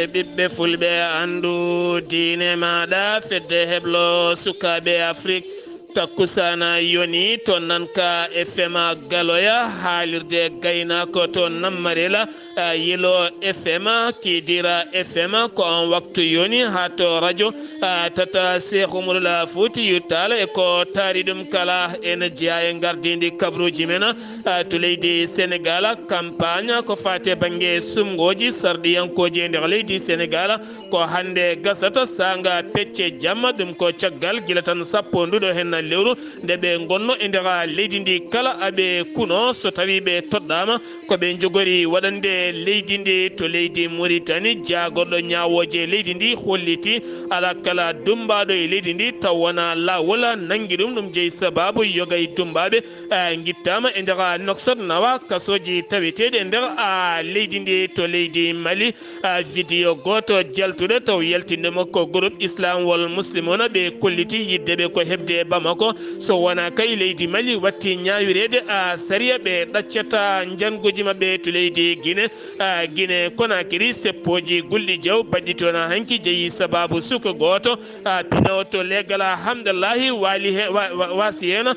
ɓiɓɓe fulɓe andu diine maɗa fedde heblo sukaɓe Afrique takkusana yoni to nanka FM galoya haalirde gaynako to nammarela yilo FM kidira FM ko on waktu yoni ha to radio tata Cheikh Oumarula Foutiyou Tall e ko taari ɗum kala ene jeeya e gardidi kabruji men to leydi Sénégal campagne ko fate banggue sumgoji sarɗiyankoji e nder leydi Sénégal ko hande gasata sanga pecce jamma ɗum ko caggal guila tan sappo nduɗo hen lewru nde ɓe gonno e nder leydi ndi kala aɓe kuno so tawi ɓe toɗɗama koɓe jogori waɗande leydi ndi to leydi Mauritanie jagorɗo ñawoje leydi ndi holliti ala kala dumbaɗo e leydi ndi taw wona lawol nanggui ɗum jeeyi sababu yoga e dumbaɓe guittama e nder noksot nawa kasoji taweteɗe e nder leydi ndi to leydi Mali vidéo goto jaltuɗo taw yaltindemo ko groupe islam wol muslimona ɓe kolliti yiddeɓe ko hebde Bamako so wona kay leydi Mali watti ñawirede sariya ɓe ɗaccata janguji mabɓe to leydi Guinée Conakry seppoji gulɗi jaw baɗɗi toon hanki jeeyi sababu suka goto pino to leggal Abdullaahi wasi hen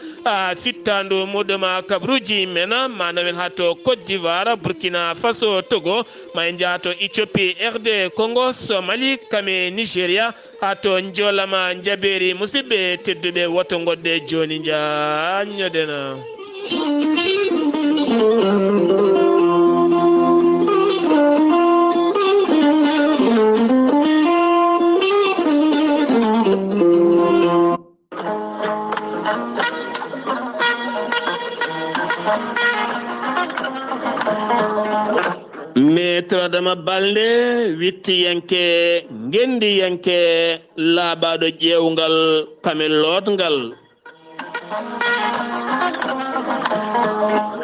fittandu muɗum kabruji men manamen ha to Côte d'Ivoire Burkina Faso Togo ma en jaa to Éthiopie RD Congo Somalie kame Nigéria ha to jolama jaɓeri musidɓe tedduɓe woto goɗɗe joni jañoɗena Maître Adama Balde wittiyanke gendiyanke laaɓaɗo ƴewgal kamelotgal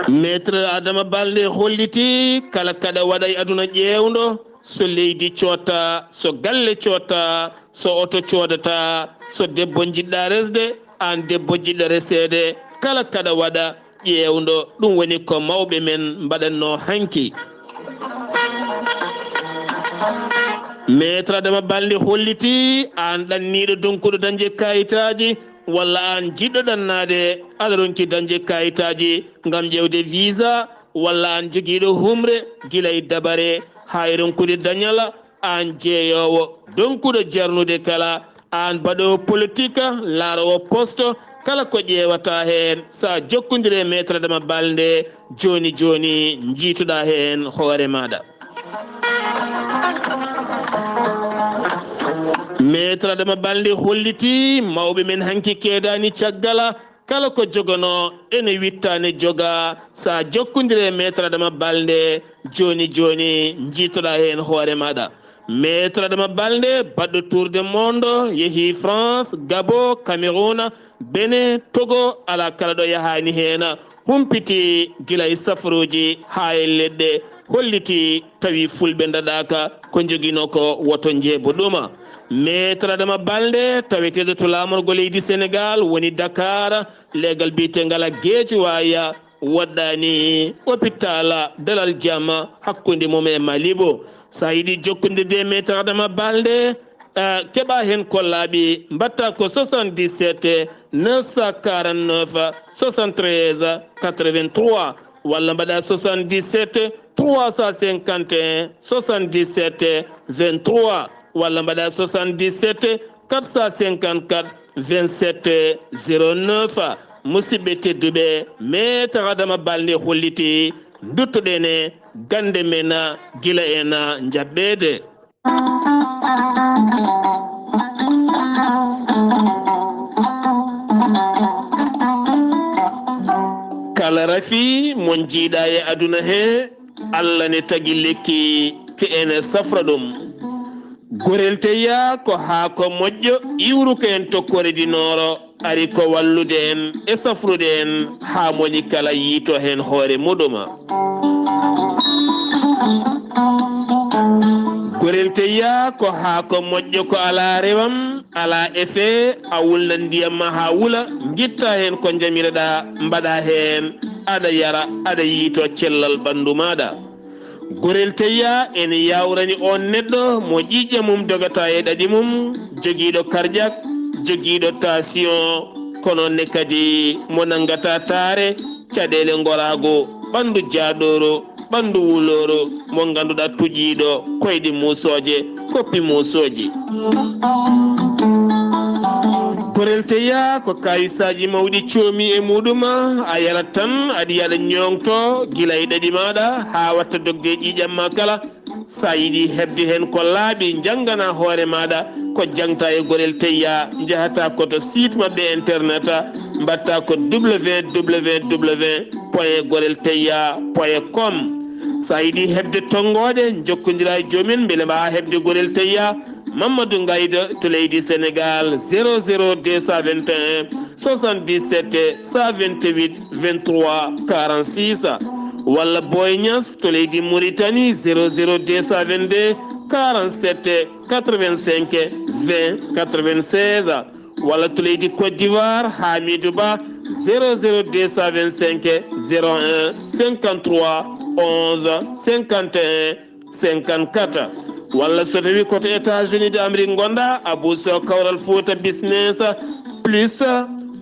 Maître Adama Balde holliti kala kaɗa waɗa e aduna ƴewdo so leydi cotta so galle cotta so oto codata so debbo jiɗɗa resde an debbo jiɗɗo resede kala kaɗa waɗa ƴewdo ɗum woni ko mawɓe men mbaɗanno hanki Maître Adama Balde holliti an ɗanniɗo donkuɗo dañde kayitaji walla an jiɗɗo ɗannade aɗa ronki dañde kayitaji gam ƴewde visa walla an joguiɗo humre guila e dabare ha e ronkude dañala an jeeyowo donkuɗo jarnude kala an baɗowo politique laarowo poste kala ko ƴewata hen sa jokkodire Maître Adama Balde joni jiituɗa hen hoore maɗa Maître Adama Balde holliti mawɓe men hanki keedani caggala kala ko jogono ene wittane joga sa jokkodire Maître Adama Balde joni jiitoɗa hen hoore maɗa Maître Adama Balde baɗɗo tour de monde yeehi France Gabon Cameroun Benin Togo ala kala ɗo yahani hen humpiti guila e safaruji ha e leɗɗe holliti tawi fulɓe daɗaka ko joguino ko woto jeebo ɗuma Maître Adama Balde taweteɗo to lamorgo leydi Sénégal woni Dakar legal bitegal Guéji waya waɗɗani hôpital Dalal Jam hakkude mum e Malibo sa yiɗi jokkodirde Maître Adama Balde keɓa hen kollaɓi mbatta ko 77 949 73 83 walla mbaɗa 77 351 77 23 walla mbaɗa 77 454 27 09 musidɓe tedduɓe Maître Adama Balde holliti duttoɗene gande men guila en jaɓɓede kala rafi mon jiiɗa e aduna he Allah ne tagi lekki ke ene safra ɗum gorel teya ko haako moƴƴo iwru ko en tokkore dinoro ari ko wallude en e safrude en ha moni kala yiito hen hoore muɗuma gorel teya ko haako moƴƴo ko ala rewam ala effet a wulna ndiyam ma ha wula guitta hen ko jamireɗa mbaɗa hen aɗa yara aɗa yiito cellal ɓandu maɗa gorel teya en yawrani on neɗɗo mo ƴiƴƴe mum dogata e ɗaɗi mum jogiiɗo cardiaque jogiiɗo tension kono ne kadi mo nangata taare caɗele ngorago ɓandu jaaɗoro ɓandu wuloro mo ganduɗa tuƴiɗo koyɗi musoje koppi musoji gorel teya ko kayisaji mawɗi coomi e muɗum a yarat tan aɗa yaɗa ñongto guila e ɗaɗi maɗa ha watta dogge ƴiƴam ma kala sa yiiɗi hebde hen ko laaɓi janggana hoore maɗa ko jangta e gorel teya jahata koto site mabɓe internet mbatta ko www.gorelteya.com sa yiiɗi hebde tonggode jokkodira e jomin beele mbawa hebde gorel teya Mamadou Gaïda to leydi Sénégal 00221 77 128 23 46 walla Boy Niass to leydi Mauritanie 00222 47 85 20 96 walla to leydi Côte d'Ivoire Hamidou Ba 00225 01 53 11 51 54 walla so tawi koto États-Unis d'Amérique gonɗa Abou Sow Kawral Fouta Business plus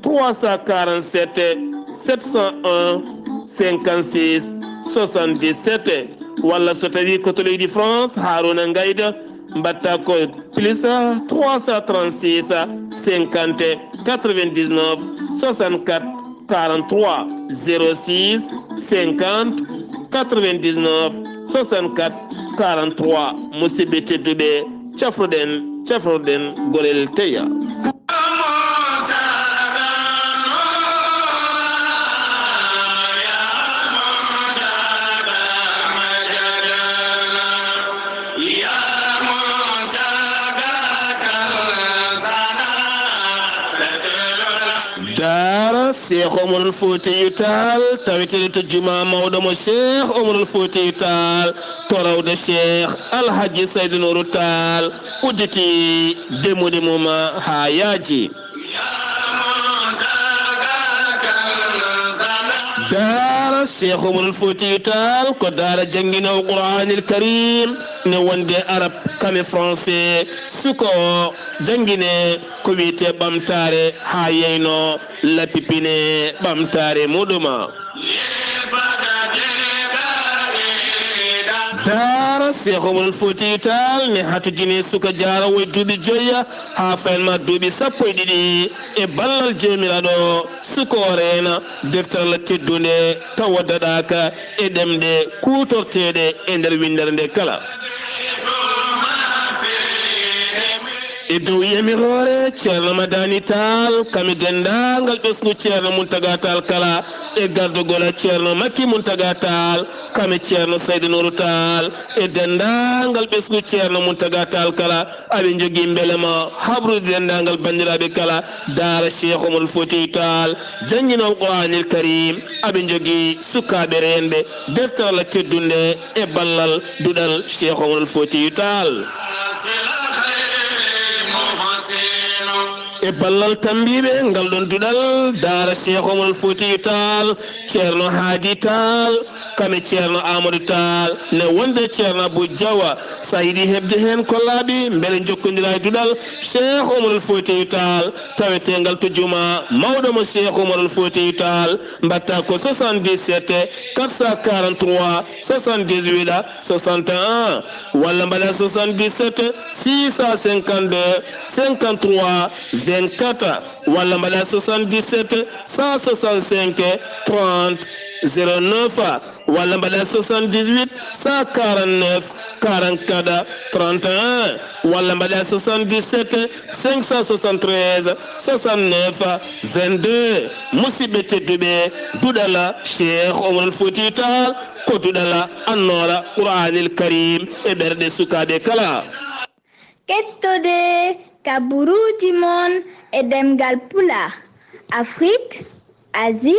347 701 56 77 walla so tawi koto leydi France Harouna Gaïda mbatta ko plus 336 50 99 64 43 06 50 99 64 43 musidɓe tedduɓe cafroɗen gorel teya dara Cheikh Omarul Foutiyou Tall taweteɗe to juma mawɗo mo Cheikh Omarul Foutiyou Tall torawde Cheikh Alhaji Saydou Nourou Tall udditi demude mum ha yaaji dara Cheikh Omarul Foutiyou Tall ko dara janguinowo Qur'anil Karim ne wonde arab kame français suko jangguine ko wiyete ɓamtare ha yeyno lappipine ɓamtare muɗuma dara Cheikh Omarul Foutiyou Tall ne hatujini suka jara woye duuɓi joyya ha fayanma duuɓi 12 e ballal jomiraɗo sukorena deftarala teddude taw waddaɗaka e ɗemɗe kutorteɗe e nder windere nde kala e dow yamirore ceerno Madani Tall kami dendagal ɓesgu ceerno Muntaga Tall kala e gardogola ceerno Makki Muntaga Tall kami ceerno Saydou Nourou Tall e dendagal ɓesgu ceerno Muntaga Tall kala aɓe jogui beelema habrude dendagal bandiraɓe kala dara Cheikh Omarul Foutiyou Tall janguinowo Qur'anil Karim aɓe jogui sukaɓe renɓe deftarala teddunde e ballal duɗal Cheikh Omarul Foutiyou Tall e ballal tambiɓe ngal ɗon duɗal dara Cheikh Omarul Foutiyou Tall ceerno Hadi Tall kame ceerno Amadou Tall ne wonde ceerno Abou Diawa sa yiiɗi hebde hen ko laaɓi beele jokkodira e duɗal Cheikh Omarul Foutiyou Tall tawetegal to juma mawɗo mo Cheikh Omarul Foutiyou Tall mbatta ko 77 443 78 61 walla mbaɗa 77 652 53 24 walla mbaɗa 77 165 30 09 walla mbaɗa 78 149 44 31 walla mbaɗa 77 573 69 22 musidɓe tedduɓe duɗala Cheikh Omarul Foutiyou Tall ko duɗala annora Qur'anil Karim e ɓerɗe sukaɓe kala kettode kaburuji mon e ɗemngal pulaar Afrique, Asie,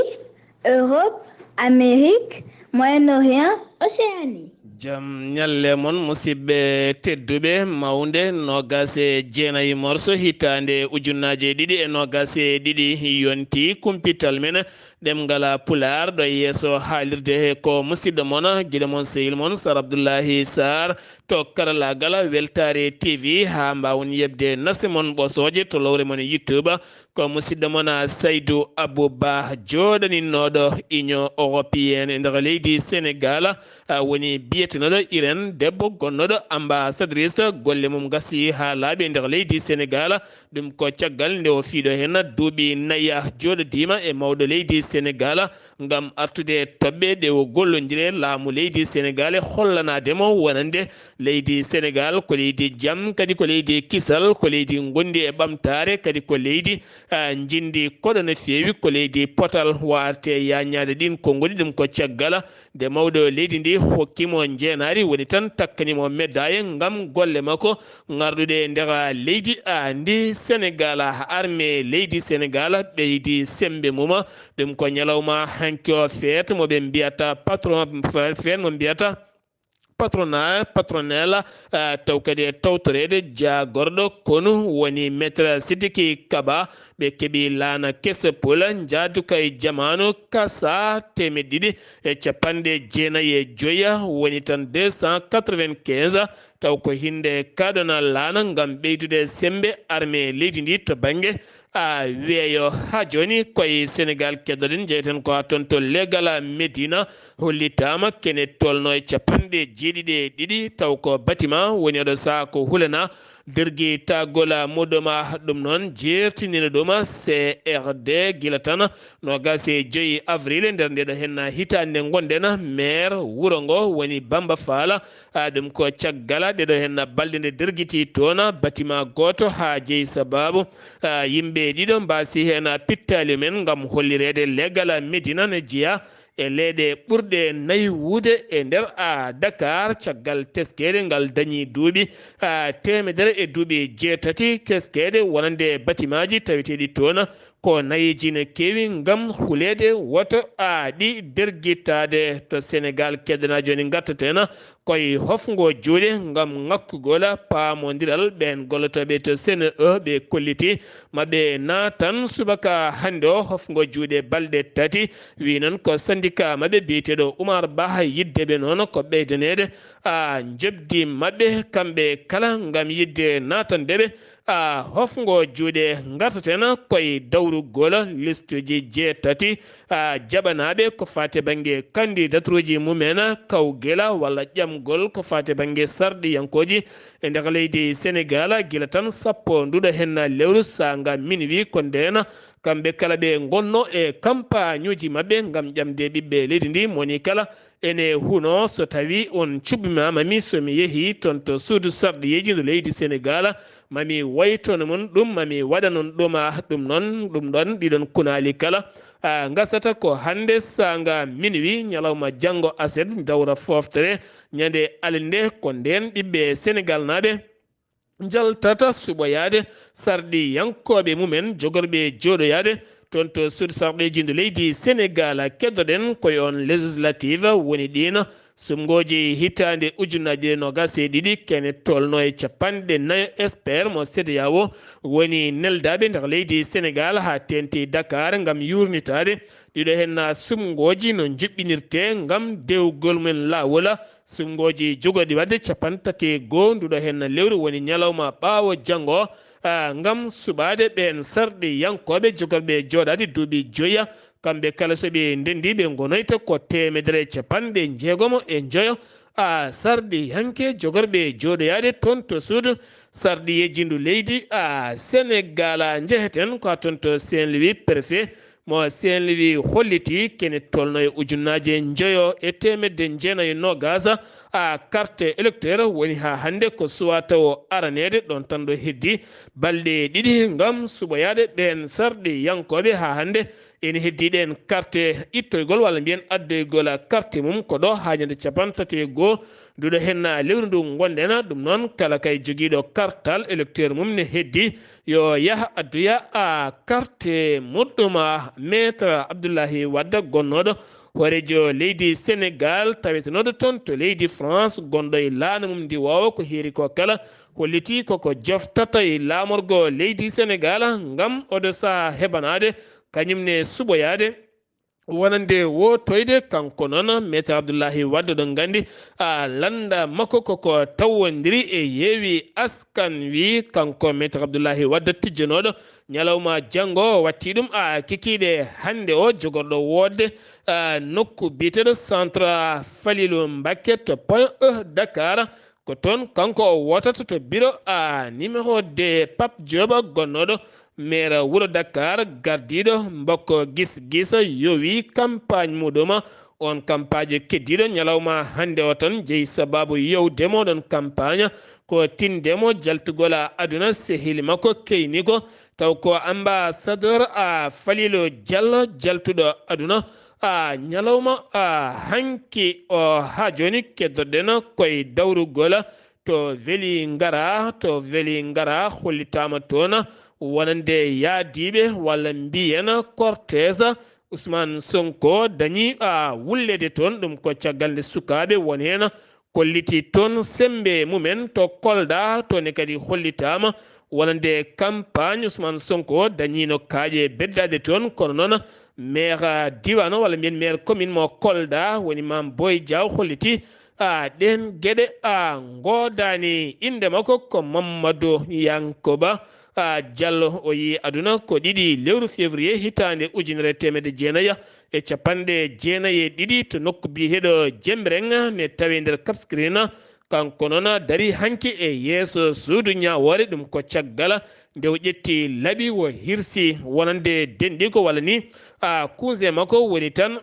Europe, Amérique, Moyen-Orient, Océanie. jam nyalle mon musidɓe tedduɓe mawnde nogase jeenayi morso hitande ujunnaje ɗiɗi e nogase ɗiɗi yonti kumpital men ɗemngal pulaar ɗo yeeso haalirde he ko musidɗo mon guiɗo mon sehil mon Sar Abdullaahi Saar to karallagal weltare TV ha mbawon yebde nase mon ɓosoje to lowre mon YouTube ko musidɗo mon Saydou Abouba joɗaninnoɗo Union européenne e nder leydi Sénégal woni biyetenoɗo Irène debbo gonnoɗo ambassadrice golle mum gasi ha laaɓi e nder leydi Sénégal ɗum ko caggal nde o fiiɗo hen duuɓi nayya joɗodima e mawɗo leydi Sénégal ngam artude toɓɓe ɗe o gollodire laamu leydi Sénégal e hollanademo wonande leydi Sénégal ko leydi jaam kadi ko leydi kisal ko leydi gondi e ɓamtare kadi ko leydi jindi koɗo no fewi ko leydi potal warte yañade ɗin konngoli ɗum ko caggal nde mawɗo leydi ndi hokkimo jeenari woni tan takkanimo médaille ngam golle makko ngarɗude nder leydi ndi Sénégal armée leydi Sénégal ɓeydi sembe muma ɗum ko ñalawma hanki o feet moɓe mbiyata patron feet mo mbiyata patronel taw kadi e tawtorede jagorɗo kono woni maître Sidiki Kaba ɓe keeɓi laana Kesapol jaaduka e jamanu kasa temeɗɗiɗi e capanɗe jeenayi e joya woni tan 295 taw ko hinde kaɗona laana ngam ɓeydude sembe armée leydi ndi to banggue weeyo ha joni koye Sénégal keddoɗen jeyeten ko ha toon to legal Médina hollitama kene tolno e capanɗe jeeɗiɗi ɗiɗi taw ko bâtiment woni oɗo saha ko hulana dergui tagola muɗuma ɗum noon jertinino ɗum CRD guila tan no gase 5 avril nder ndeɗo hen hitande gonɗen maire wuuro ngo woni Bamba Fall ɗum ko caggal ɗeɗo hen balɗe nde derguiti toon bâtiment goto ha jeeyi sababu yimɓe ɗiɗo mbasi hen pittali men gam hollirede legal Médina ne jeeya e leeɗe ɓurɗe nayi wuude e nder Dakar caggal teskede ngal dañi duuɓi temedere e duuɓi jeetati teskede wonande bâtiment ji taweteɗi toon ko nayiji ne kewi ngam hulede woto ɗi derguitade to Sénégal keddana joni gattaten koye hofgo juuɗe ngam ŋakkugol paamodiral ɓen gollotoɓe to CNE ɓe kolliti maɓe natan subaka hande o hofgo juuɗe balɗe tati wi noon ko syndicat maɓe biyeteɗo Oumar Ba yiddeɓe noon ko ɓeydanede jobdi maɓɓe kamɓe kala ngam yidde natandeɓe hofgo juuɗe gartaten koye dawrugol listuji jeetati jaɓanaɓe ko fate banggue candidature uji mumen kawguela walla ƴamgol ko fate banggue sarɗiyankoji e nder leydi Sénégal guila tan sappo nduɗo hen lewru saga minuit ko nden kamɓe kala ɓe gonno e campagne uji mabɓe ngam ƴamde ɓiɓɓe leydi ndi moni kala ene huno so tawi on cuɓima mami somi yeehi toon to suudu sarɗiyeji ndo leydi Sénégal mami waytono mon ɗum mami waɗanon ɗum noon ɗum ɗon ɗiɗon kunali kala gasata ko hande saga minuit ñalawma janggo aset dawra foftere ñande alinde ko nden ɓiɓɓe Sénégal naɓe jaltata suɓoyade sarɗi yankoɓe mumen jogorɓe joɗoyade toon to suudu sarɗeji ndo leydi Sénégal keddoɗen koye on législative woni ɗin sumgoji hitande ujunnaje nogas e ɗiɗi kene tolno e capanɗe nayo expert mo CEDEAO woni neldaɓe nder leydi Sénégal ha tenti Dakar ngam yurnitade ɗiɗo hen sumgoji no juɓɓinirte ngam dewgol men lawol sumgoji jogoɗi wadde capantati goo nduɗo hen lewru woni ñalawma ɓaawo janggo ngam suɓade ɓen sarɗi yankoɓe jogorɓe joɗade duuɓi joya kamɓe kala soɓe ndendiɓe gonoyta ko temedere capanɗe jeegomo e joyo sarɗi yanke jogorɓe joɗoyade toon to suudu sarɗi yejindu leydi Sénégal jeheten ko toon to Saint-Louis préfet mo Saint-Louis holliti kene tolno e ujunnaje joyo e temedde jeenayi nogas carte électeur woni ha hande ko suwa taw aranede ɗon tan ɗo heddi balɗe ɗiɗi ngam suɓoyade ɓen sarɗi yankoɓe ha hande ene heddiɗen carte ittoygol walla mbiyen addoygol carte mum ko ɗo ha ñande capantati goo nduɗo hen lewru ndu gonɗen ɗum noon kala kay joguiɗo kartal électeur mum ne heddi yo yaha addoya carte muɗɗum maître Abdullaahi Wade gonnoɗo horejo leydi Sénégal tawetenoɗo toon to leydi France gonɗo e laana mum ndi wawa ko heeri ko kala holliti koko joftata e laamorgo leydi Sénégal ngam oɗo saha heɓanade kañumne suɓoyade wonande wotoyde kanko noon maître Abdullaahi Wade ɗon gandi landa makko koko tawwodiri e yeewi askan wi kanko maître Abdullaahi Wade tijjanoɗo ñalawma janggo watti ɗum kikiɗe hande o jogorɗo wodde nokku biteɗo centre Falilou Mbacké to Point E Dakar ko toon kanko o wotata to bureau numéro de Pape Diop gonnoɗo maire wuro Dakar gardiɗo mbokko gis yowi campagne muɗum on campagne keddiɗo ñalawma hande o tan jeeyi sababu yewdemo ɗon campagne ko tindemo jaltugol aduna sehili makko keyni ko taw ko ambassadeur Falilou Diallo jaltuɗo aduna ñalawma hanki o ha joni keddoɗen koye dawrugol to weeli ngara hollitama toon wonande yaadiɓe walla mbiyen cortège Ousmane Sonko dañi wullede toon ɗum ko caggal nde sukaɓe woni hen kolliti toon sembe mumen to Kolda tone kadi hollitama wonande campagne Ousmane Sonko dañino kaaƴe beddade toon kono noon maire diwan walla mbiyen maire commune mo Kolda woni Mame Boye Diaw holliti ɗen gueɗe godani inde makko ko Mamadou Yankoba Diallo o yi aduna ko 2 lewru février hitande 1992 to nokku biyeɗo Jembreng ne tawi nder Cap Skirring kanko noon dari hanki e yeeso suudu ñawore ɗum ko caggal nde o ƴetti laaɓi o hirsi wonande denɗi ko walla ni cousin makko woni tan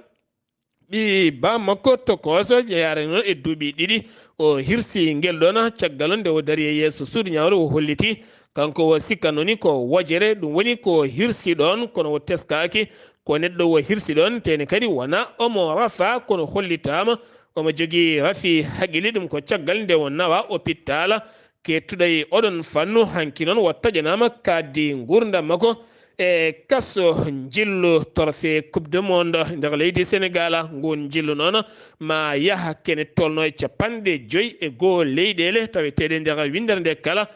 ɓi ba makko tokoso yaare noon e duuɓi 2 o hirsi ngel ɗon caggal nde o dari e yeeso suudu ñawore o holliti kanko o sikkanno ni ko wojere ɗum woni ko hirsi ɗon kono o teskaki ko neɗɗo o hirsi ɗon tene kadi wona omo rafa kono hollitama omo jogui rafi haqili ɗum ko caggal nde o nawa hôpital kettuɗo e oɗon fannu hanki noon o taƴanama kaddi gurdam makko e kasso jillu trophée coupe du monde nder leydi Sénégal ngun jillu noon ma yaaha kene tolno e 51 leyɗele taweteɗe nder windere nde kala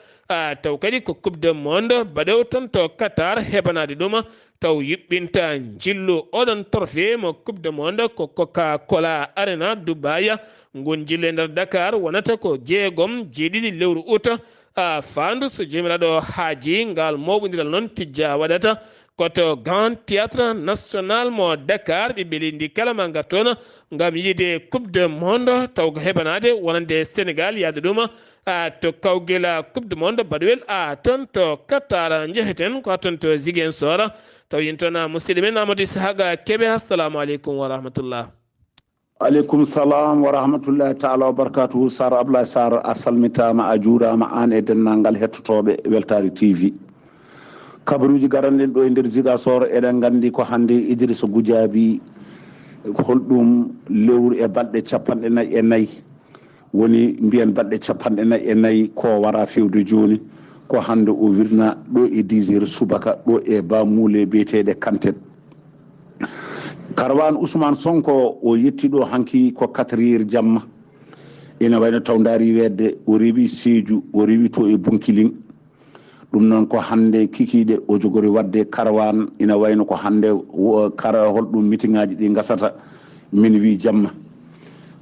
taw kadi ko coupe du monde baɗew tan to Qatar heɓanade ɗum taw yuɓɓinta jillu oɗon trophée mo coupe du monde ko Coca-Cola Arena Dubai ngun jillu e nder Dakar wonata ko 6 lewru août fandu so jomiraɗo haaji ngal mawɓodiral noon tijja waɗata koto Grand Théâtre National mo Dakar ɓe ɓelindi kala ma gar toon ngam yiide coupe du monde taw ko heɓanade wonande Sénégal yaade ɗum to kawguel coupe du monde baɗowel toon to Qatar jeheten ko toon to Ziguinchor taw yin toon musidɗo men Amadou Ishaqa Kebe assalamu aleykum wa rahmatullah. aleykum salam wa rahmatullahi taala wa barakatuhu Sar Abdullaahi Saar a salmitama a juurama an e dennangal hettotoɓe Weltare TV kabaruji garanɗen ɗo e nder Ziguinchor eɗen gandi ko hande Idrissa Goudiaby holɗum lewru e balɗe 44 woni mbiyen balɗe 44 ko wara fewde joni ko hande o wirna ɗo e 10 heures subaka ɗo e Bamule biyeteɗe Kantel Karwan Ousmane Sonko o yetti ɗo hanki ko 4 heures jamma ina wayno taw daari wedde o rewi Sédhiou o rewi to e Bunkiling ɗum noon ko hande kikiɗe o jogori wadde Karwan ina wayno ko hande holɗum meeting ngaji ɗi gasata min wi jamma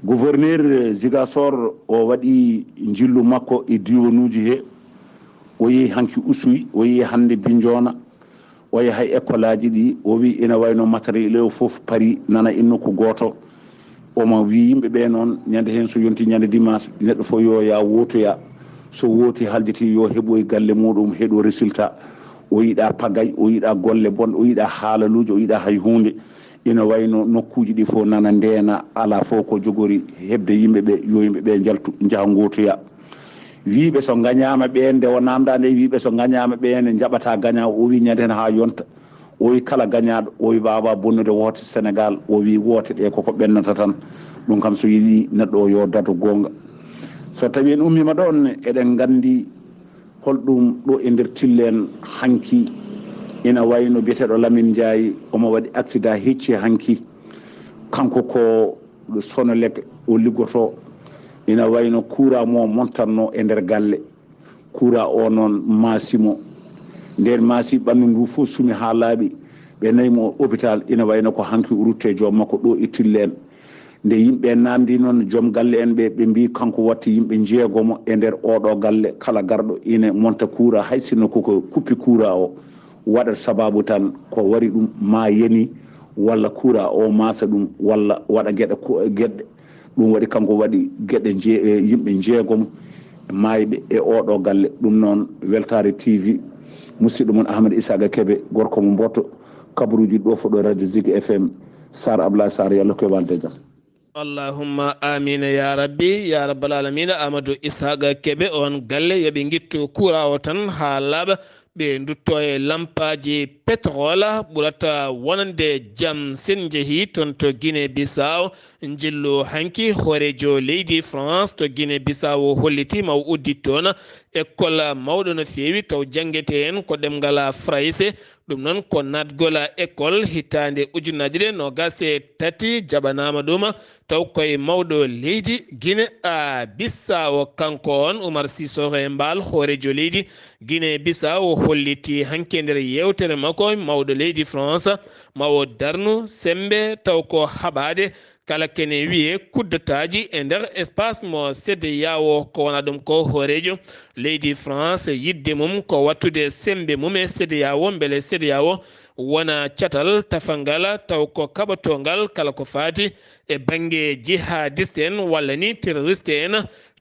gouverneur Ziguinchor o waɗi jillu makko e diwanuji he o yehi hanki Oussouye o yehi hande Bignona o yahay école aji ɗi o wi ina wayno matériel o foof paari nana inno ko goto omo wi yimɓeɓe noon ñande hen so yonti ñande dimanche neɗɗo fof yo ya wotoya so wooti halditi yo heɓoye galle muɗum heeɗo résultat o yiiɗa pagay o yiiɗa golle bonɗe o yiiɗa haalaluji o yiiɗa hay hunde ina wayno nokkuji ɗi fof nana ndena ala fof ko jogori hebde yimɓeɓe yo yimɓeɓe jaltu jaaha gotoya wiiɓe so gañama ɓe nde o namda nde wiiɓe so gañama ɓe ne jaɓata gaña o wi ñande hen ha yonta o wi kala gañaɗo o wi wawa bonnude wote Sénégal o wi wote ɗe koko ɓennata tan ɗum kam so yiiɗi neɗɗo o yo dado gonga so tawi en ummima ɗon eɗen gandi holɗum ɗo e nder tillen hanki ina wayno biyeteɗo Lamine Ndiaye omo waɗi accident hecci hanki kanko ko sonolek o liggoto ina wayno kuura mo montanno e nder galle kuura o noon maasimo nden maasi ɓanndu ndu fof sumi haa laaɓi ɓe nayi mo hôpital ina wayno ko hanki rutte joom makko ɗo e tillen nde yimɓe namdi noon joom galle en ɓe mbi kanko watti yimɓe jeegomo e nder oɗo galle kala garɗo ina monta kuura hay sinno koko kuppi kuura o waɗat sababu tan ko wari ɗum ma yeni walla kuura o masa ɗum walla waɗa gueɗe ɗum waɗi kanko waɗi gueɗe yimɓe jeegomo mayɓe e oɗo galle ɗum noon Weltare TV musidɗo mon Ahmed Isaga Kebe gorko mo mboto kabaruji ɗo foɗo radio Zik FM Saar Abdullaahi Saar yallah ko walde jam allahumma amina ya rabbi ya rabbal alamina Amadou Isaga Kebe on galle yoɓe guittu kuura o tan ha laaɓa ɓe dutto e lampaji pétrole ɓurata wonande jaam sen jeehi toon to Guinée Bissau jillu hanki hoorejo leydi France to Guinée Bissau holliti maw uddit toon école mawɗo no feewi taw janguete en ko ɗemngal français ɗum noon ko natgol école hitande ujunnaje ɗe nogas e tati jaɓanama ɗum taw koye mawɗo leydi Guinée Bissau kanko on Oumar Sissoko Embal hoorejo leydi Guinée Bissau holliti hanke nder yewtere makko mawɗo leydi France mawo darnu sembe taw ko haɓade kala kene wiye kuddataji e nder espace mo CEDEAO ko wona ɗum ko hoorejo leydi France yidde mum ko wattude sembe mum e CEDEAO beele CEDEAO wona catal tafalngal taw ko kaɓatongal kala ko faati e banggue jihadiste en walla ni terroriste en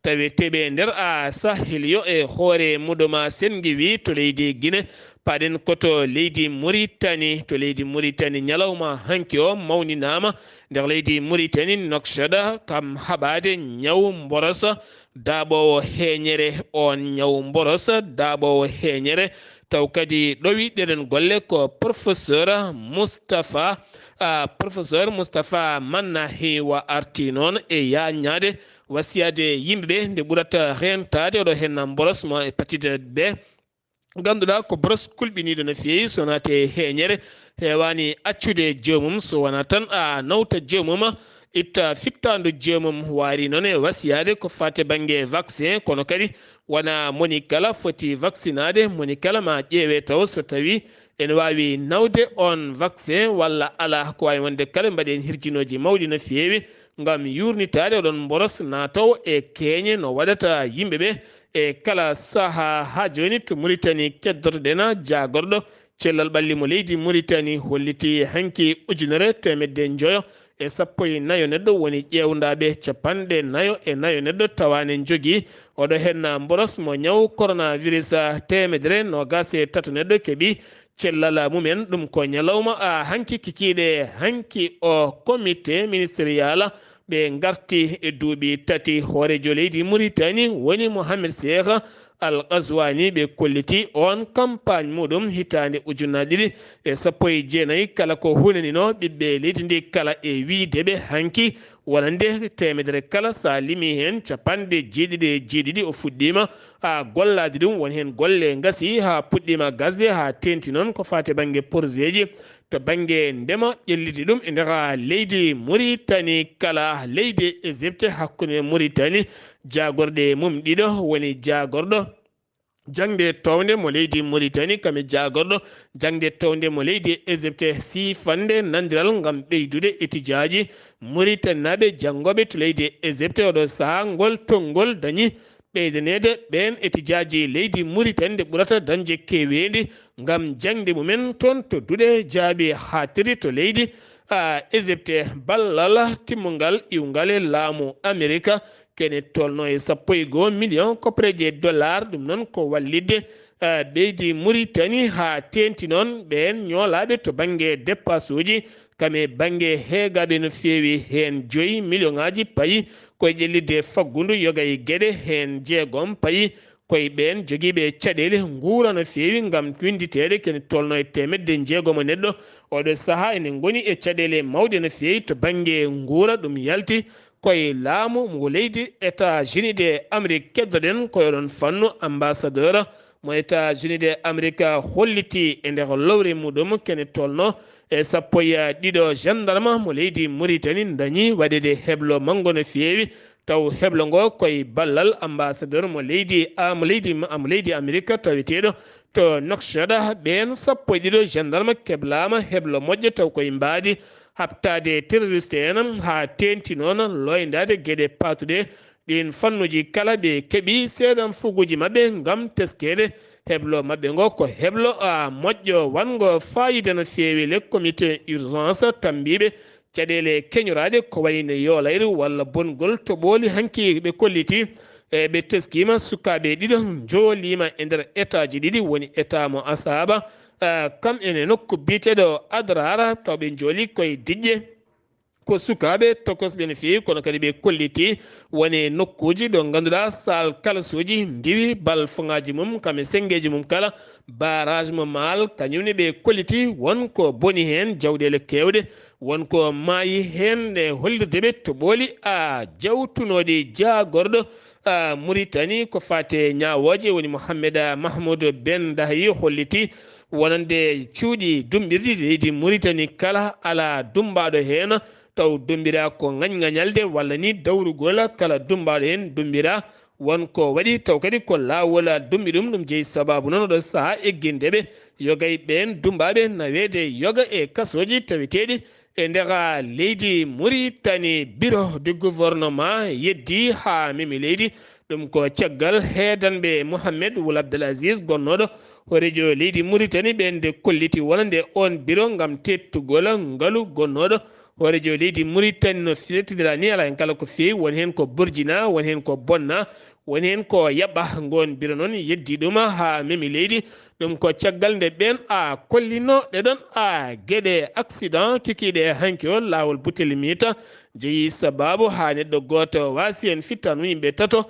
tawi teɓe nder Sahel yo e hoore muɗuma sengi wi to leydi Guinée paɗen koto leydi Mauritanie to leydi Mauritanie ñalawma hanki o mawninama nder leydi Mauritanie Nouakchott kam haɓade ñaw mborosa daaɓowo heeñere on ñaw mborosa daaɓowo heeñere taw kadi ɗowi ɗeɗen golle ko professeur Moustapha Mannahi wa arti noon e yañade wasiyade yimɓeɓe nde ɓurata rentade oɗo henna mboros mo e patide ɓe ganduɗa ko boros kulɓiniɗo no feewi so nate heeñere hewani accude joomum so wona tan a nawta joomum itta fittandu joomum waari noon e wasiyade ko fate banggue vaccin kono kadi wona moni kala foti vaccinade moni kala ma ƴeewe taw so tawi ene wawi nawde on vaccin walla ala ko wawi wonde kala mbaɗen hirjinoji mawɗi no feewi ngam yurnitade oɗon boros nataw e keeñe no waɗata yimɓeɓe e kala saaha ha joni to Mauritanie keddotoɗen jagorɗo cellal ɓalli mo leydi Mauritanie holliti hanki 1,900 e 14 neɗɗo woni ƴewndaɓe 49 neɗɗo tawane jogui oɗo henna mboros mo ñaw coronavirus 123 neɗɗo keeɓi cellal mumen ɗum ko ñalawma hanki kikiɗe hanki o comité ministériel ɓe garti e duuɓi tati hoorejo leydi Mauritanie woni Mohamed Cheikh Al Ghazouani ɓe kolliti on campagne muɗum hitande 2019 kala ko hunanino ɓiɓɓe leydi ndi kala e wiideɓe hanki wonande temedere kala sa limi hen 90 o fuɗɗima gollade ɗum woni hen golle gasi ha puɗɗima gasde ha tenti noon ko fate banggue projet ji to banggue ndema ƴelliti ɗum e nder leydi Mauritanie kala leydi Égypte hakkude Mauritanie jagorɗe mum ɗiɗo woni jagorɗo jangde towde mo leydi Mauritanie kame jagorɗo jangde towde mo leydi Égypte sifande nandiral ngam ɓeydude étudiaji Mauritanie naɓe jangoɓe to leydi Égypte oɗo saaha ngol tongol dañi ɓeydanede ɓen étudiaji leydi Mauritanie nde ɓurata dañde kewendi ngam jangde mumen toon to duuɗe jaabi hatiri to leydi Égypte ballal timmugal iwgal e laamu Amérique kene tolno e 11 million koppareje dollar ɗum noon ko wallidde ɓeydi Mauritanie ha tenti noon ɓen ñoolaɓe to banggue dépasse uji kame banggue heegaɓe no feewi hen 5 million ngaji payi koye ƴellidde faggudu yoga e gueɗe hen 6 payi koye ɓen joguiɓe caɗele guura no feewi ngam winditede kene tolno e 600 neɗɗo oɗo saaha ene goni e caɗele mawɗe no feewi to banggue guura ɗum yalti koye laamu mo leydi États-Unis de Amérique keddoɗen koyoɗon fannu ambassadeur mo États-Unis de Amérique holliti e nder lowre muɗum kene tolno e sappo e ɗiɗo gendarme mo leydi Mauritanie dañi waɗede heblo mango no feewi taw heblo ngo koye ballal ambassadeur mo leydi Amérique taweteɗo to Nouakchott ɓen sappo e ɗiɗo gendarme keblama heblo moƴƴo taw koye mbaadi habtade terroriste en ha tenti noon loydade gueɗe patuɗe ɗin fannuji kala ɓe keeɓi seedan fuguji mabɓe gam teskede heblo mabɓe ngo ko heblo moƴƴo wango fayida no feewi le comité urgence tambiɓe caɗele keñoraɗe ko wayno yolayre walla bongol to ɓooli hanki ɓe kolliti ɓe teskima sukaɓe ɗiɗo joolima e nder état ji ɗiɗi woni état mo asaba kam ene nokku biteɗo adrara taw ɓe jooli koye diƴƴe ko sukaɓe tokosɓe no fewi kono kadi ɓe kolliti woni nokkuji ɗo ganduɗa sal kalasuji ndiwi balfoŋaji mum kam e sengueji mum kala barrage mo maal kañumne ɓe kolliti wonko boni hen jawɗele kewɗe wonko maayi hen nde hollirdeɓe to ɓooli jawtunoɗe jagorɗo Mauritanie ko fate ñawoje woni Mohamed Mahmoud Ben Dahi holliti wonande cuuɗi dumɓirɗi leydi Mauritanie kala ala dumbaɗo hen taw dumbira ko ŋañŋañalde walla ni dawrugol kala dumbaɗo hen dumbira wonko waɗi taw kadi ko lawol dumbi ɗum jeeyi sababu noon oɗo saaha egguindeɓe yogay ɓen dumbaɓe nawede yoga e kasoji taweteɗi e ndega leydi Mauritanie bureau du gouvernement yeddi ha memi leydi ɗum ko caggal heedanɓe Mohamed Wul Abdelaziz gonnoɗo horejo leydi Mauritanie ɓen nde kolliti wonande on bureau gam tettugol ngaalu gonnoɗo horejo leydi Mauritanie no firetidira ni ala hen kala ko fewi woni hen ko Bourguina woni hen ko Bonna woni hen ko yaɓɓa gon bureau noon yeddi ɗum ha memi leydi ɗum ko caggal nde ɓen kollino ɗeɗon gueɗe accident kikiɗe hanki o lawol butel mita jeeyi sababu ha neɗɗo goto wasi hen fittanu yimɓe tato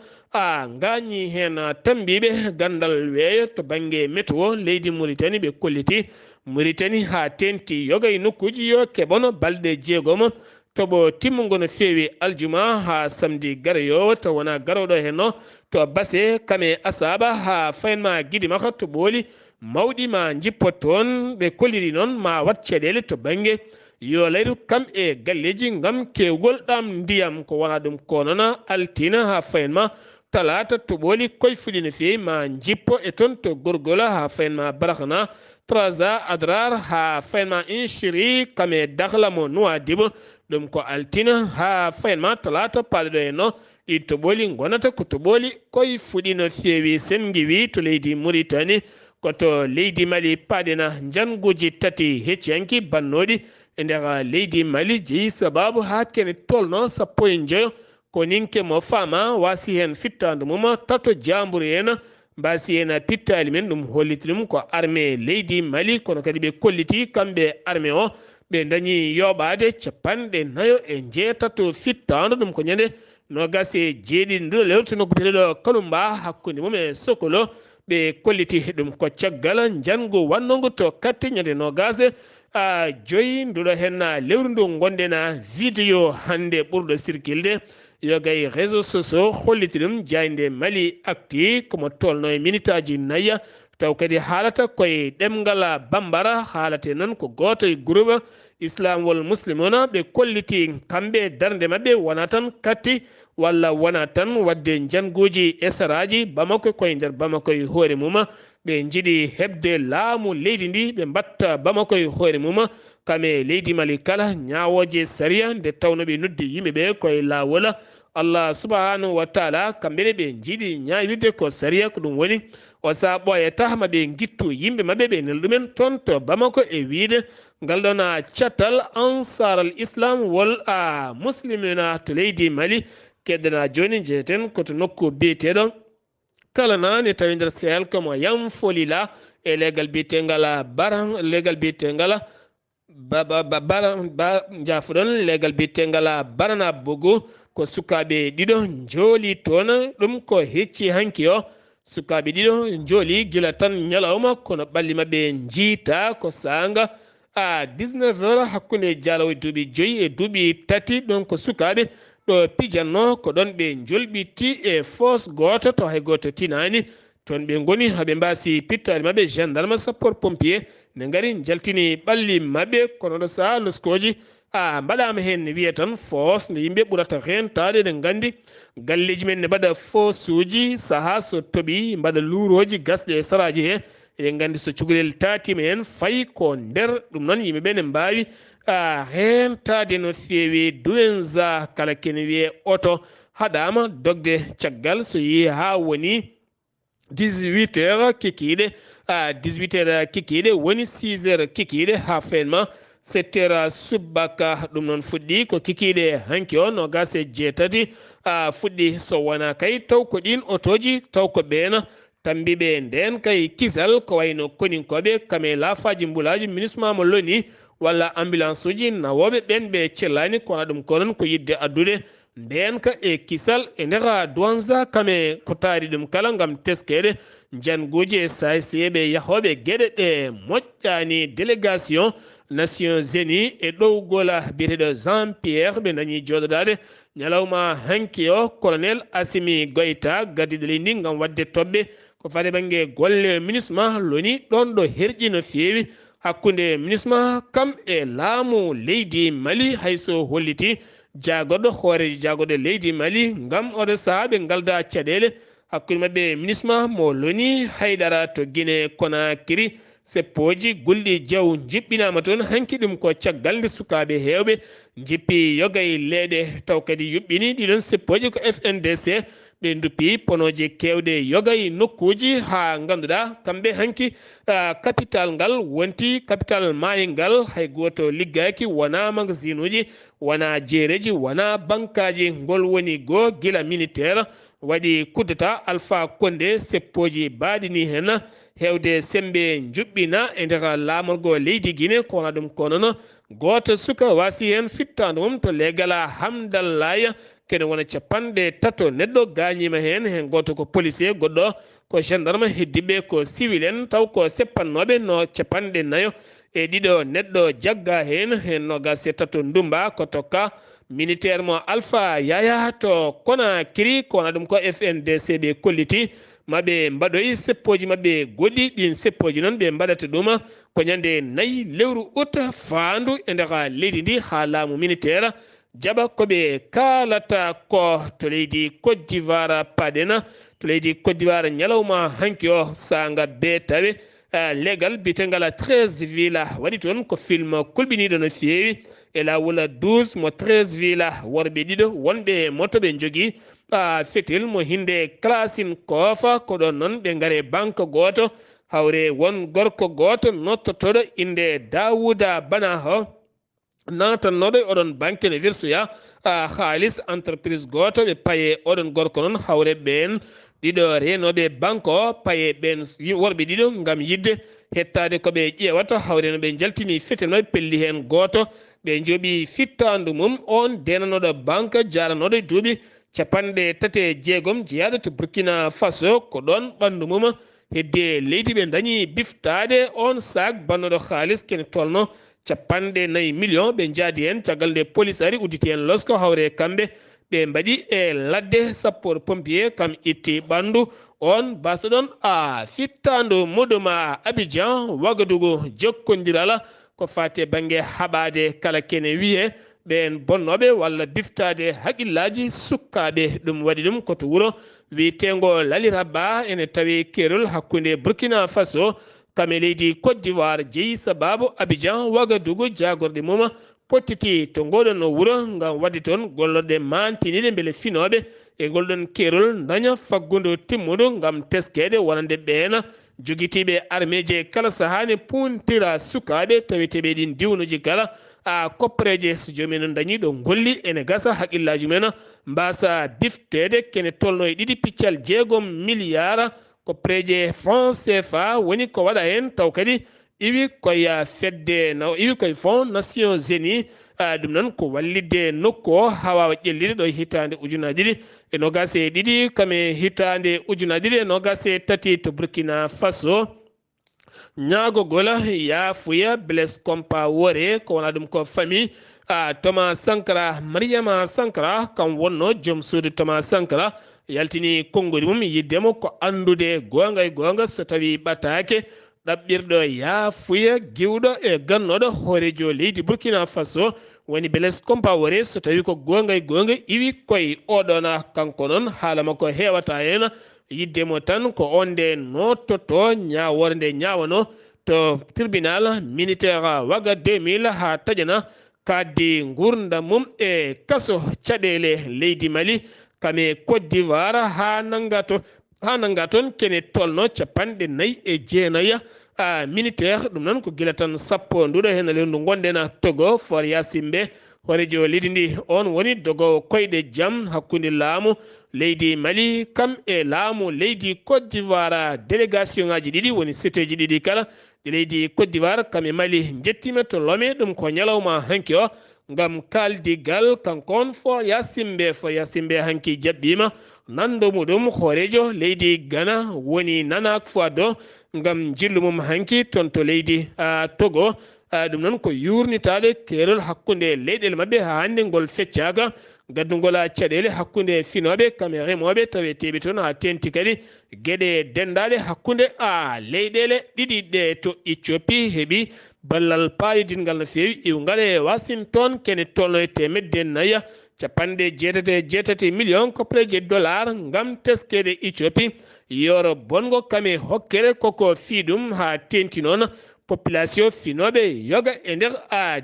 gañi hen tambiɓe gandal weeyo to banggue météo leydi Mauritanie ɓe kolliti Mauritanie ha tenti yoga e nokkuji yo keɓono balɗe jeegom toɓo timmugo no fewi aljuma ha samedi garoyowo to wona garoɗo hen no to basse kame asaba ha faynma guiɗi maka to ɓooli mawɗi ma jippot toon ɓe kolliri noon ma wat caɗele to banggue yo layru kam e galleji gam kewgol ɗam ndiyam ko wona ɗum ko noon altina ha faynma talata to ɓooli koye fuɗi no fewi ma jippo e toon to gorgola ha faynma barakna traza adrar ha faynma inchiri kame dakhla mo Nouadhibou ɗum ko altina ha faynma talata paɗeɗo e no ɗi to ɓooli gonata ko to ɓooli koye fuɗi no fewi sen giwi to leydi Mauritanie koto leydi Mali paɗena janguji tati hecciyanki bannoɗi e nder leydi Mali jeeyi sababu ha kene tolno sappo e joyo ko ninke mo fama wasi hen fittadu mum tato jamburu en mbasi hen pittali men ɗum holliti ɗum ko armée leydi Mali kono kadi ɓe kolliti kamɓe armée o ɓe dañi yoɓade 49 fittadu ɗum ko ñande nogas e jeeɗiɗi nduɗo lewru to nokku biteɗo Kalumba hakkude mum e Sokolo ɓe kolliti ɗum ko caggal jango wannogo to katti ñande nogas joyi nduɗo hen lewru ndu gonɗen vidéo hande ɓurɗo circulde yogay réseaux sociaux holliti ɗum jayde Mali acti komo tolno e minute aji 4 taw kadi haalata koye ɗemngal bambara haalate noon ko goto e groupe islam wol muslimona ɓe kolliti kamɓe darde mabɓe wona tan katti walla wona tan wadde janguji esaraji Bamako koye nder Bamako e hoore mum ɓe jiiɗi hebde laamu leydi ndi ɓe mbatta Bamako e hoore mum kame leydi Mali kala ñawoje saria nde tawno ɓe noddi yimɓeɓe koye lawol Allah subhanahu wa taala kamɓene ɓe jiiɗi ñawirde ko saria ko ɗum woni o sa ɓoyata maɓe guittu yimɓe mabɓe ɓe nel ɗumen toon to Bamako e wiide ngal ɗon cattal ansar al islam wol muslimina to leydi Mali keddana joni jeeten koto nokku biyeteɗo kala nane tawi nder sehel komo yam folila e legal biyetengal legal biyetengal jafuɗon legal biyetengal barana bogo ko sukaɓe ɗiɗo jooli toon ɗum ko hecci hanki o sukaɓe ɗiɗo jooli gila tan ñalawma kono ɓalli mabɓe jiita ko sanga 19 heures hakkude jalawo e duuɓi 5 e duuɓi 3 ɗon ko sukaɓe ɗo pijanno ko ɗon ɓe jolɓiti e fosse goto to hay goto tinani toon ɓe goni haɓe mbasi pittade mabɓe gendarme sapeur pompier ne ngari jaltini ɓalli maɓɓe kono ɗo sa loskoji mbaɗama hen ne wiye tan fos ne yimɓe ɓurata hen tawde ne gandi galleji men ne mbaɗa fosuji saaha so tooɓi mbaɗa luuroji gasɗe e saraji he eɗen gandi so cukalel tatima hen fayi ko nder ɗum noon yimɓeɓe ne mbawi hen tade no fewi duenza kala kene wiye oto haɗama dogde caggal so yeehi ha woni 18 heures kikiɗe 18 heures kikiɗe woni 6 heures kikiɗe ha fenma 7 heures subaka ɗum noon fuɗɗi ko kikiɗe hanki o no gase jeetati fuɗɗi so wona kay taw ko ɗin otoji taw ko ɓeena tambiɓe nden kay kisal ko wayno koninkoɓe kame laafaji mbulaji ministre mo loni walla ambulance uji nawoɓe ɓen ɓe cellani kono ɗum ko noon ko yidde addude nden ka e kisal e ndera douanza kame ko taari ɗum kala gam teskede janguji e sayseɓe yahoɓe gueɗe ɗe moƴƴani délégation Nations Unies e ɗowgol biyeteɗo Jean Pierre ɓe dañi joɗodade ñalawma hanki o colonel Assimi Goïta gaddiɗo leydi ndi gam wadde toɓɓe ko fate banggue golle MINUSMA loni ɗon ɗo herƴi no fewi hakkude MINUSMA kam e laamu leydi Mali hayso holliti jagoɗo hoorejo jagoɗo leydi Mali gam oɗo saaha ɓe galda caɗele hakkude mabɓe MINUSMA mo loni haydara to Guinée Conakry seppoji gulɗi jaw jiɓɓinama toon hanki ɗum ko caggal nde sukaɓe hewɓe jippi yogay leeɗe taw kadi yuɓɓini ɗiɗon seppoji ko FNDC ɓe duppi ponoje kewɗe yogay nokkuji ha ganduɗa kamɓe hanki capital ngal wonti capital maayi ngal hay goto liggaki wona magasin uji wona jeereji wona bankaji ngol woni goo guila militaire waɗi kuddata Alpha Condé seppoji baɗini hen hewde sembe juɓɓina e nder lamorgo leydi Guinée kono ɗum konono goto suka wasi hen fittande mum to legal Hamdallahi kene wona capanɗe tato neɗɗo gañima hen goto ko policier goɗɗo ko gendarme heddiɓe ko civil en taw ko seppannoɓe no capanɗe nayo e ɗiɗo neɗɗo jagga hen nogas e tato ndumba ko tokka militaire mo Alpha Yaya to Conakry kono ɗum ko FNDC ɓe kolliti maɓe mbaɗoyi seppoji mabɓe goɗɗi ɗin seppoji noon ɓe mbaɗata ɗum ko ñande 4 lewru août faandu e nder leydi ndi ha laamu militaire jaɓa koɓe kalata ko to leydi Côte d'Ivoire paɗena to leydi Côte d'Ivoire ñalawma hanki o sanga be tawe legal bitegal 13 villes waɗi toon ko film kulɓiniɗo no fewi e lawol 12 mo 13 villes worɓe ɗiɗo wonɓe moto ɓe jogui fetel mo hinde Klasine Kofa ko ɗon noon ɓe gaare banque goto hawre won gorko goto nottotoɗo inde Dawouda Bana ho natannoɗo oɗon banque ne wirtoya halis entreprise goto ɓe paye oɗon gorko noon hawre ɓen ɗiɗo renoɓe banque o paye ɓen worɓe ɗiɗo gam yidde hettade koɓe ƴewata hawre no ɓe jaltini fetel maɓe pelli hen goto ɓe jooɓi fittandu mum on denanoɗo banque jaranoɗo duuɓi 36 jeeyaɗo to Burkina Faso ko ɗon ɓandu mum hedde leydi ɓe dañi biftade on sac bannoɗo halis kene tolno 54 millions ɓe jaadi hen caggal nde police ari udditi hen losko hawre kamɓe ɓe mbaɗi e ladde sapeur pompier kam itti ɓandu on basoɗon fittandu muɗuma Abidjan Wagadugu jokkodirala ko fate banggue haɓade kala kene wiye ɓen bonnoɓe walla biftade haaqillaji sukkaɓe ɗum waɗi ɗum koto wuuro wiyetego Laliraba ene tawi kerol hakkude Burkina Faso kame leydi Côte d'Ivoire jeeyi sababu Abidjan Wagadugu jagorɗe mum pottiti to ngoɗon wuuro gam wadde toon gollorɗe mantiniɗe beele finoɓe e golɗon kerol daña faggudu timmudu gam teskede wonande ɓeena joguitiɓe arméje kala sahane puntira sukaɓe taweteɓe ɗin diwnuji kala koppareje so jomum dañi ɗo golli ene gasa haaqillaji men mbasa biftede kene tolno e 2,6 milliards koppareje franc CFA woni ko waɗa hen taw kadi iwi koye fedde iwi koye fond Nations Unies ɗum noon ko wallidde nokku o ha wawa ƴellide ɗo hitande ujunaji ɗiɗi e nogas e ɗiɗi kame hitande ujunaji ɗiɗi e nogas e tati to Burkina Faso ñagogol yafuya Blaise Compaoré ko wona ɗum ko famille Thomas Sankara Mariama Sankara kam wonno joom suudu Thomas Sankara yaltini konngoli mum yiddemo ko andude gonga e gonga so tawi ɓattake ɗaɓɓirɗo yaafuya giwɗo e gannoɗo hoorejo leydi Burkina Faso woni Blaise Compaoré so tawi ko gonga iwi koye oɗona kanko noon haala makko heewata hen yiddemo tan ko on nde nottoto ñawore nde ñawano to tribunal militaire waga 2000 ha taƴana kaddi gurdam mum e kaso caɗele leydi Mali kame Côte d'Ivoire ha nanga toon kene tolno 49 militaire ɗum noon ko gila tan sappo nduɗo hen lendu gonɗen Togo for yasimɓe horejo leydi ndi on woni dogowo koyɗe jaam hakkude laamu leydi Mali kam e laamu leydi Côte d'Ivoire délégation ngaji ɗiɗi woni cité ji ɗiɗi kala ɗi leydi Côte d'Ivoire kam e Mali jettima to Lomé ɗum ko ñalawma hanki o ngam kaldigal kankon fo yasimɓe hanki jaɓɓima nando muɗum hoorejo leydi Ghana woni Nana Akufo-Addo ngam jillu mum hanki toon to leydi Togo ɗum noon ko yurnitaɗe keerol hakkude leyɗele mabɓe ha hande ngol feccaka gaddugol caɗele hakkude finoɓe kam e remoɓe taweteɓe toon ha tenti kadi gueɗe dendaɗe hakkude leyɗele ɗiɗi ɗe to Éthiopie heeɓi ballal payidingal no fewi iwgal e Washington kene tolno e temedde nayya 87 million kopleje dollar ngam teskede Éthiopie yoro bongo kame hokkere koko fiɗum ha tenti noon population finoɓe yoga e nder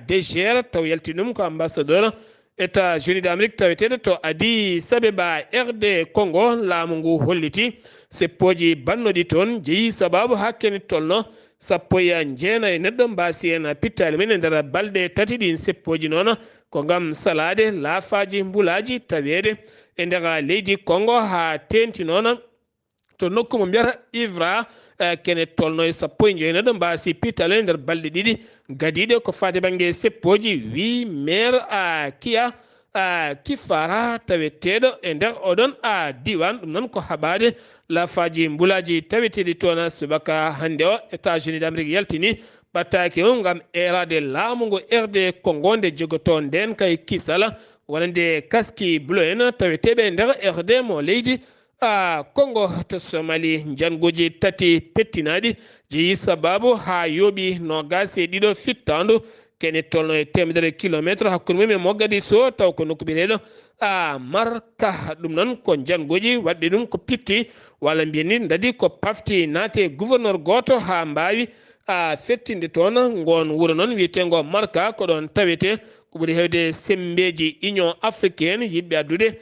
DGR taw yalti ɗum ko ambassadeur États-Unis d'Amérique taweteɗo to Addis Abeba RD Congo laamu ngu holliti seppoji bannoɗi toon jeeyi sababu ha kene tolno sappo e jeenayi neɗɗo mbasi en pittali men e nder balɗe tati ɗin seppoji noon ko ngam salade laafaji mbulaji tawede e nder leydi Congo ha tenti noon to nokku mo mbiyata Ivra kene tolno e sappo e jeenayi mbasi pittali e nder balɗe ɗiɗi gadiɗe ko fate banggue seppoji wi maire Kiya Kifara taweteɗo e nder oɗon diwan ɗum noon ko haɓade laafaji mbulaji taweteɗi toon subaka hande o États-Unis d'Amérique yaltini ɓattaki o ngam erade laamu ngo RD Congo nde jogoto nden kay kisala wonande kaski bulo en taweteɓe e nder RD mo leydi Congo to Somalie jangoji tati pettinaɗi jeeyi sababu ha yooɓi nogase ɗiɗo fittandu kene tolno e temedere kilométre hakkude mum e Mogadiscio taw ko nokku biyeteɗo Marka ɗum noon ko jangoji wadɓe ɗum ko pitti walla mbiyen ni dadi ko pafti naate gouverneur goto ha mbawi fettinde toon ngon wuuro noon wiyetengo Marka ko ɗon tawete ko ɓuuri hewde sembeji Union africaine yiɗɓe addude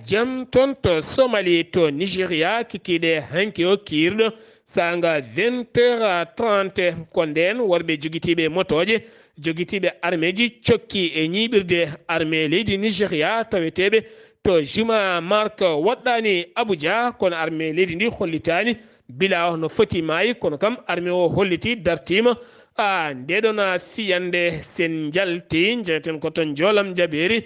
jaam toon to Somalie to Nigéria kikiɗe hanki o kiirɗo sanga 20h30 ko nden worɓe joguitiɓe motoje joguitiɓe armée ji cokki e ñiɓirde armée leydi Nigéria taweteɓe to Juma Mark woɗɗani Abuja kono armée leydi ndi hollitani bila no foti maayi kono kam armée o holliti dartima ndeɗon fiyande sen jalti jeeten ko toon joolam jaɓeri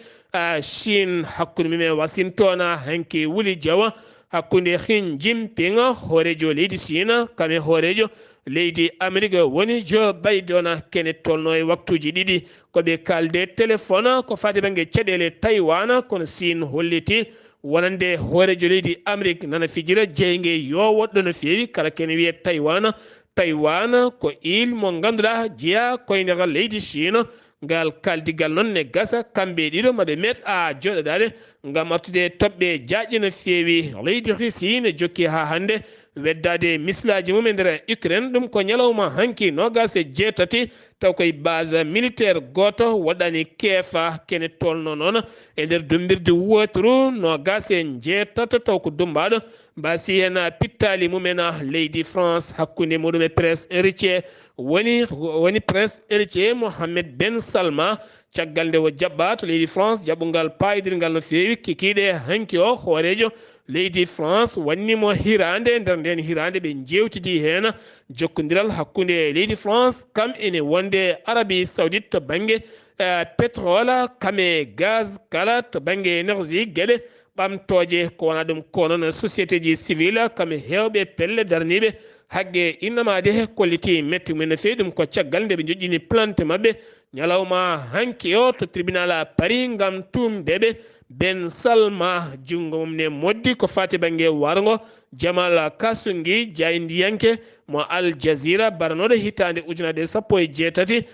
Chine hakkude mum e Washington hanki wuli jawa hakkude Xi Jinping hoorejo leydi Chine kame hoorejo leydi Amérique woni Joe Biden kene tolno e waktuji ɗiɗi koɓe kalde téléphone ko fati banggue caɗele Taiwan kono Chine holliti wonande hoorejo leydi Amérique nana fijira jeygue yo woɗɗo no fewi kala kene wiye Taiwan ko île mo ganduɗa jeeya koye nder leydi Chine ngal kaldigal noon ne gasa kamɓe ɗiɗo maɓe met joɗoɗade ngam artude toɓɓe jaƴƴe no fewi leydi Russie ne jokki ha hande weddade missilaji mum e nder Ukraine ɗum ko ñalawma hanki nogas e jeetati taw koye base militaire goto waɗani keefa kene tolno noon e nder dumbirde wotru nogas e jeetato taw ko dumbaɗo mbasi hen pittali mumen leydi France hakkude muɗum e presse héritier woni prince héritier Mohammed Ben Salma caggal nde o jaɓɓa to leydi France jaɓɓugal payidirgal no fewi kikiɗe hanki o hoorejo leydi France wannimo hirande nder nden hirande ɓe jewtidi hen jokkodiral hakkude leydi France kam ene wonde Arabie Saoudite to banggue pétrole kame gaz kala to banggue énergie gueɗe ɓamtoje ko wona ɗum ko noon société ji civile kame hewɓe pelle darniɓe haqqe innamade kolliti metti mumen no fewi ɗum ko caggal nde ɓe joƴƴini plante mabɓe ñalawma hanki o to tribunal Paris ngam tumdeɓe Ben Salma jungo mum ne moddi ko fati banggue wargo jamal kasungi jayndiyanke mo al jazira baranoɗo hitande ujunade sappo e jeetati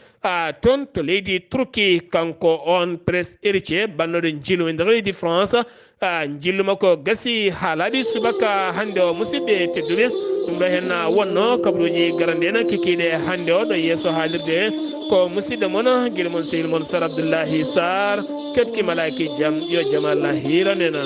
toon to leydi turki kanko on presse héritier bannoɗo jillu e nder leydi france jillu makko gasi ha laaɓi subaka hande o musidɓe tedduɓe ɗum ɗo hen wonno kabaruji garandena kikiɗe hande o ɗo yesso haalirde ko musidɗo moon guila moon sehil moon Sar Abdullaahi Saar ketki malaki jaam yo jaam Allah hiranena.